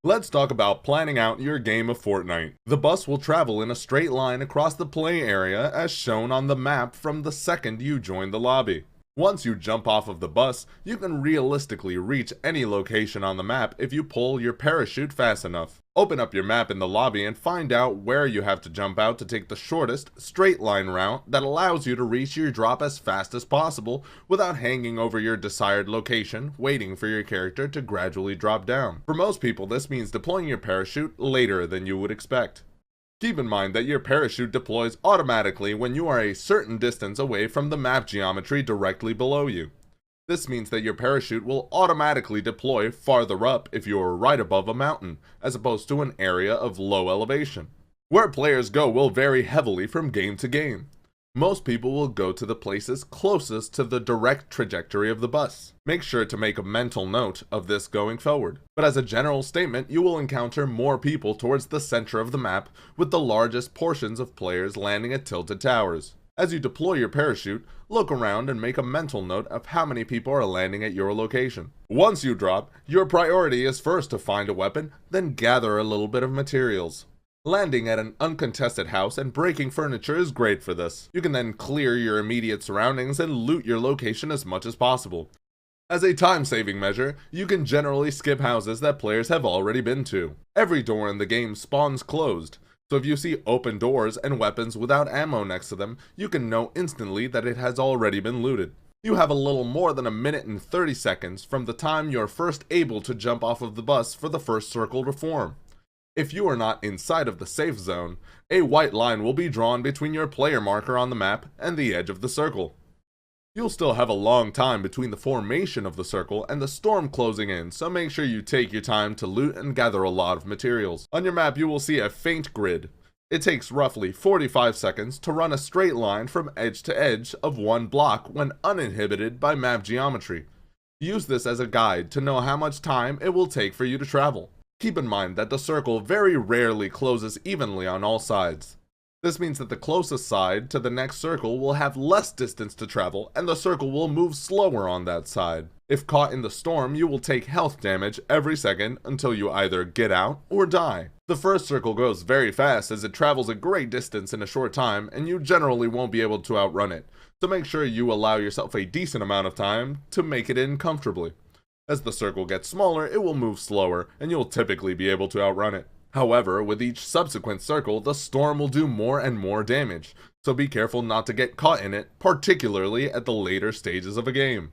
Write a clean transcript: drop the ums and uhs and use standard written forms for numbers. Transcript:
Let's talk about planning out your game of Fortnite. The bus will travel in a straight line across the play area as shown on the map from the second you join the lobby. Once you jump off of the bus, you can realistically reach any location on the map if you pull your parachute fast enough. Open up your map in the lobby and find out where you have to jump out to take the shortest, straight line route that allows you to reach your drop as fast as possible without hanging over your desired location, waiting for your character to gradually drop down. For most people, this means deploying your parachute later than you would expect. Keep in mind that your parachute deploys automatically when you are a certain distance away from the map geometry directly below you. This means that your parachute will automatically deploy farther up if you are right above a mountain, as opposed to an area of low elevation. Where players go will vary heavily from game to game. Most people will go to the places closest to the direct trajectory of the bus. Make sure to make a mental note of this going forward. But as a general statement, you will encounter more people towards the center of the map, with the largest portions of players landing at tilted towers. As you deploy your parachute, look around and make a mental note of how many people are landing at your location. Once you drop, your priority is first to find a weapon, then gather a little bit of materials. Landing at an uncontested house and breaking furniture is great for this. You can then clear your immediate surroundings and loot your location as much as possible. As a time-saving measure, you can generally skip houses that players have already been to. Every door in the game spawns closed, so if you see open doors and weapons without ammo next to them, you can know instantly that it has already been looted. You have a little more than a minute and 30 seconds from the time you're first able to jump off of the bus for the first circle to form. If you are not inside of the safe zone, a white line will be drawn between your player marker on the map and the edge of the circle. You'll still have a long time between the formation of the circle and the storm closing in, so make sure you take your time to loot and gather a lot of materials. On your map you will see a faint grid. It takes roughly 45 seconds to run a straight line from edge to edge of one block when uninhibited by map geometry. Use this as a guide to know how much time it will take for you to travel. Keep in mind that the circle very rarely closes evenly on all sides. This means that the closest side to the next circle will have less distance to travel and the circle will move slower on that side. If caught in the storm, you will take health damage every second until you either get out or die. The first circle goes very fast as it travels a great distance in a short time and you generally won't be able to outrun it, so make sure you allow yourself a decent amount of time to make it in comfortably. As the circle gets smaller, it will move slower, and you'll typically be able to outrun it. However, with each subsequent circle, the storm will do more and more damage, so be careful not to get caught in it, particularly at the later stages of a game.